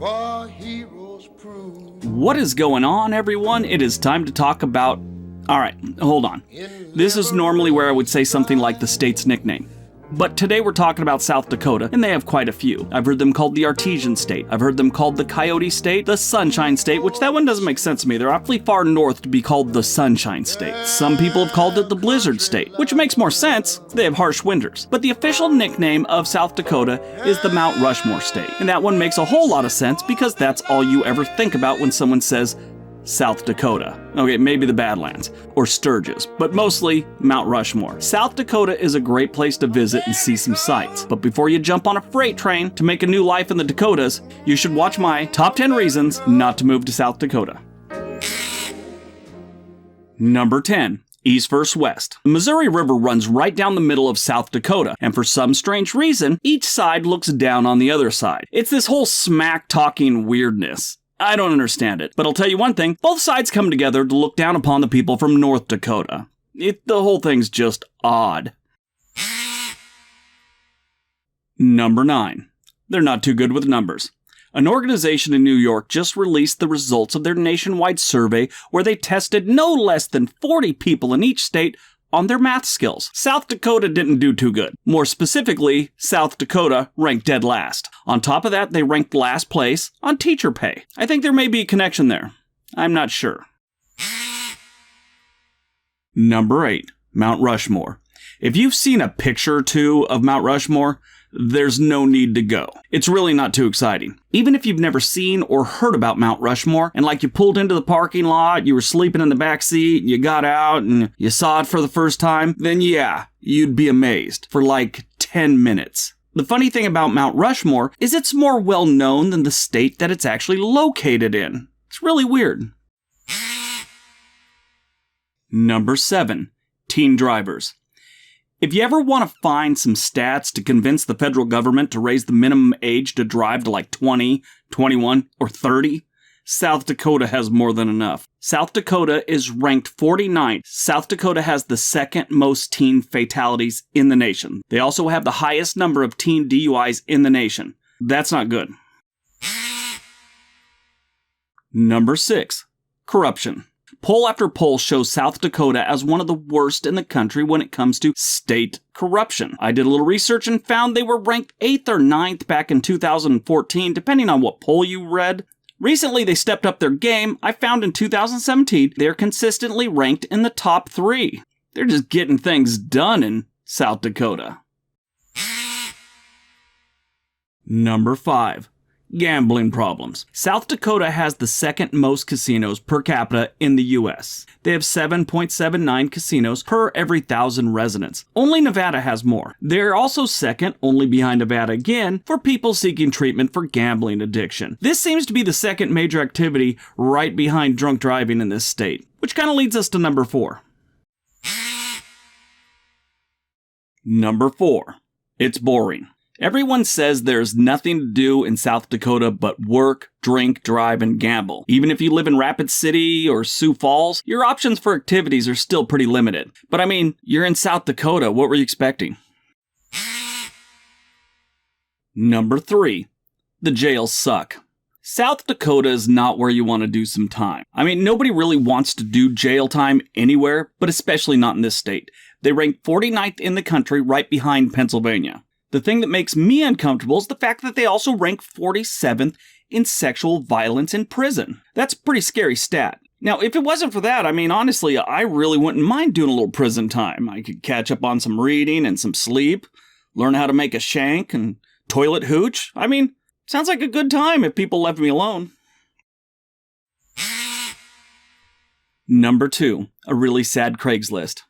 for heroes prove. What is going on, everyone? It is time to talk about... Alright, hold on. This is normally where I would say something like the state's nickname. But today we're talking about South Dakota, and they have quite a few. I've heard them called the Artesian State. I've heard them called the Coyote State, the Sunshine State, which that one doesn't make sense to me. They're awfully far north to be called the Sunshine State. Some people have called it the Blizzard State, which makes more sense. They have harsh winters. But the official nickname of South Dakota is the Mount Rushmore State. And that one makes a whole lot of sense because that's all you ever think about when someone says South Dakota. Okay, maybe the Badlands or Sturgis, but mostly Mount Rushmore. South Dakota is a great place to visit and see some sights. But before you jump on a freight train to make a new life in the Dakotas, you should watch my top 10 reasons not to move to South Dakota. Number 10. East versus West. The Missouri River runs right down the middle of South Dakota, and for some strange reason, each side looks down on the other side. It's this whole smack-talking weirdness. I don't understand it, but I'll tell you one thing, both sides come together to look down upon the people from North Dakota. The whole thing's just odd. Number 9. They're not too good with numbers. An organization in New York just released the results of their nationwide survey where they tested no less than 40 people in each state on their math skills. South Dakota didn't do too good. More specifically, South Dakota ranked dead last. On top of that, they ranked last place on teacher pay. I think there may be a connection there. I'm not sure. Number 8. Mount Rushmore. If you've seen a picture or two of Mount Rushmore, there's no need to go. It's really not too exciting. Even if you've never seen or heard about Mount Rushmore, and like you pulled into the parking lot, you were sleeping in the back seat, you got out and you saw it for the first time, then yeah, you'd be amazed for like 10 minutes. The funny thing about Mount Rushmore is it's more well known than the state that it's actually located in. It's really weird. Number 7. Teen drivers. If you ever want to find some stats to convince the federal government to raise the minimum age to drive to like 20, 21, or 30, South Dakota has more than enough. South Dakota is ranked 49th. South Dakota has the second most teen fatalities in the nation. They also have the highest number of teen DUIs in the nation. That's not good. Number 6. Corruption. Poll after poll shows South Dakota as one of the worst in the country when it comes to state corruption. I did a little research and found they were ranked 8th or 9th back in 2014, depending on what poll you read. Recently, they stepped up their game. I found in 2017, they're consistently ranked in the top 3. They're just getting things done in South Dakota. Number 5. Gambling problems. South Dakota has the second most casinos per capita in the U.S. They have 7.79 casinos per every 1,000 residents. Only Nevada has more. They're also second, only behind Nevada again, for people seeking treatment for gambling addiction. This seems to be the second major activity right behind drunk driving in this state, which kind of leads us to number 4. Number 4. It's boring. Everyone says there's nothing to do in South Dakota but work, drink, drive, and gamble. Even if you live in Rapid City or Sioux Falls, your options for activities are still pretty limited. But I mean, you're in South Dakota, what were you expecting? Number 3. The jails suck. South Dakota is not where you want to do some time. I mean, nobody really wants to do jail time anywhere, but especially not in this state. They rank 49th in the country right behind Pennsylvania. The thing that makes me uncomfortable is the fact that they also rank 47th in sexual violence in prison. That's a pretty scary stat. Now, if it wasn't for that, I mean, honestly, I really wouldn't mind doing a little prison time. I could catch up on some reading and some sleep, learn how to make a shank and toilet hooch. I mean, sounds like a good time if people left me alone. Number 2, a really sad Craigslist.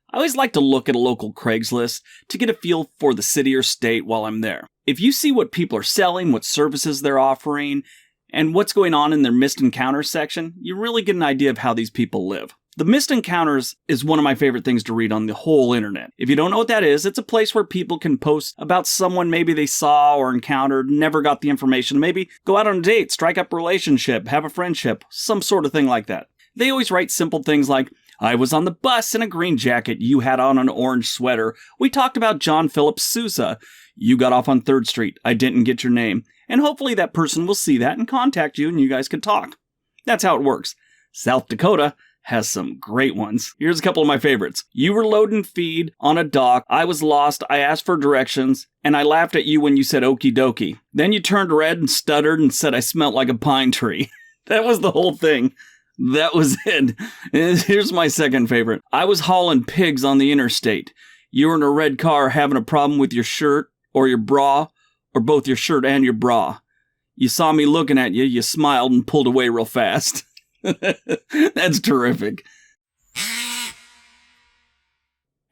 I always like to look at a local Craigslist to get a feel for the city or state while I'm there. If you see what people are selling, what services they're offering, and what's going on in their missed encounters section, you really get an idea of how these people live. The missed encounters is one of my favorite things to read on the whole internet. If you don't know what that is, it's a place where people can post about someone maybe they saw or encountered, never got the information, maybe go out on a date, strike up a relationship, have a friendship, some sort of thing like that. They always write simple things like, I was on the bus in a green jacket, you had on an orange sweater. We talked about John Philip Sousa. You got off on 3rd Street. I didn't get your name. and hopefully that person will see that and contact you and you guys can talk. That's how it works. South Dakota has some great ones. Here's a couple of my favorites. You were loading feed on a dock. I was lost. I asked for directions, and I laughed at you when you said okie dokie. Then you turned red and stuttered and said I smelt like a pine tree. That was the whole thing. That was it. Here's my second favorite. I was hauling pigs on the interstate. You were in a red car having a problem with your shirt or your bra, or both your shirt and your bra. You saw me looking at you, you smiled and pulled away real fast. That's terrific.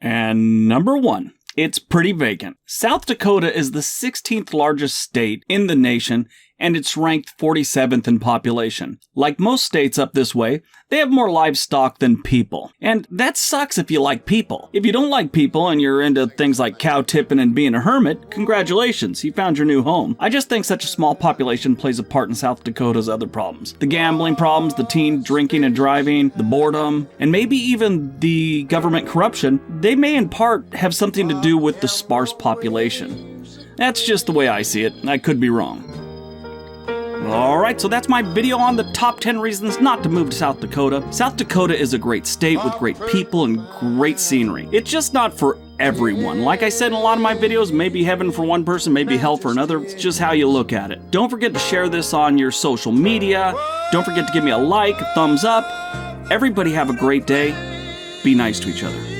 And number 1, it's pretty vacant. South Dakota is the 16th largest state in the nation, and it's ranked 47th in population. Like most states up this way, they have more livestock than people. And that sucks if you like people. If you don't like people and you're into things like cow tipping and being a hermit, congratulations, you found your new home. I just think such a small population plays a part in South Dakota's other problems. The gambling problems, the teen drinking and driving, the boredom, and maybe even the government corruption, they may in part have something to do with the sparse population. That's just the way I see it. I could be wrong. Alright, so that's my video on the top 10 reasons not to move to South Dakota. South Dakota is a great state with great people and great scenery. It's just not for everyone. Like I said in a lot of my videos, maybe heaven for one person, maybe hell for another. It's just how you look at it. Don't forget to share this on your social media. Don't forget to give me a like, a thumbs up. Everybody have a great day. Be nice to each other.